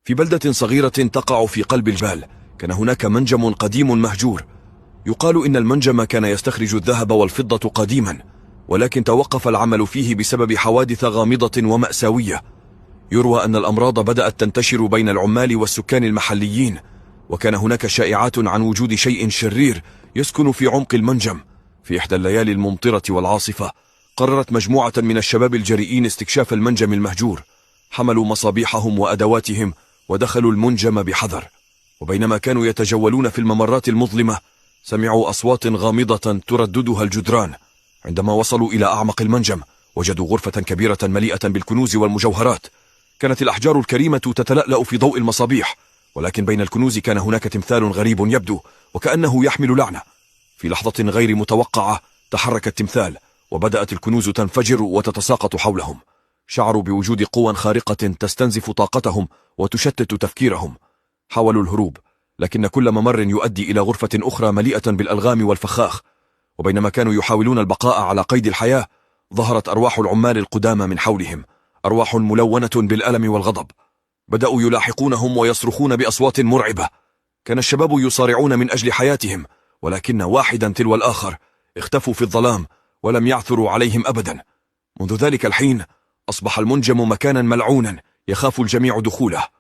في بلدة صغيرة تقع في قلب الجبال كان هناك منجم قديم مهجور. يقال إن المنجم كان يستخرج الذهب والفضة قديما، ولكن توقف العمل فيه بسبب حوادث غامضة ومأساوية. يروى أن الأمراض بدأت تنتشر بين العمال والسكان المحليين، وكان هناك شائعات عن وجود شيء شرير يسكن في عمق المنجم. في إحدى الليالي الممطرة والعاصفة قررت مجموعة من الشباب الجريئين استكشاف المنجم المهجور. حملوا مصابيحهم وأدواتهم ودخلوا المنجم بحذر، وبينما كانوا يتجولون في الممرات المظلمة سمعوا أصوات غامضة ترددها الجدران. عندما وصلوا إلى أعمق المنجم وجدوا غرفة كبيرة مليئة بالكنوز والمجوهرات. كانت الأحجار الكريمة تتلألأ في ضوء المصابيح، ولكن بين الكنوز كان هناك تمثال غريب يبدو وكأنه يحمل لعنة. في لحظة غير متوقعة تحرك التمثال وبدأت الكنوز تنفجر وتتساقط حولهم. شعروا بوجود قوى خارقة تستنزف طاقتهم وتشتت تفكيرهم. حاولوا الهروب، لكن كل ممر يؤدي إلى غرفة أخرى مليئة بالألغام والفخاخ. وبينما كانوا يحاولون البقاء على قيد الحياة ظهرت أرواح العمال القدامى من حولهم، أرواح ملونة بالألم والغضب. بدأوا يلاحقونهم ويصرخون بأصوات مرعبة. كان الشباب يصارعون من أجل حياتهم، ولكن واحدا تلو الآخر اختفوا في الظلام ولم يعثروا عليهم أبدا. منذ ذلك الحين أصبح المنجم مكانا ملعونا يخاف الجميع دخوله.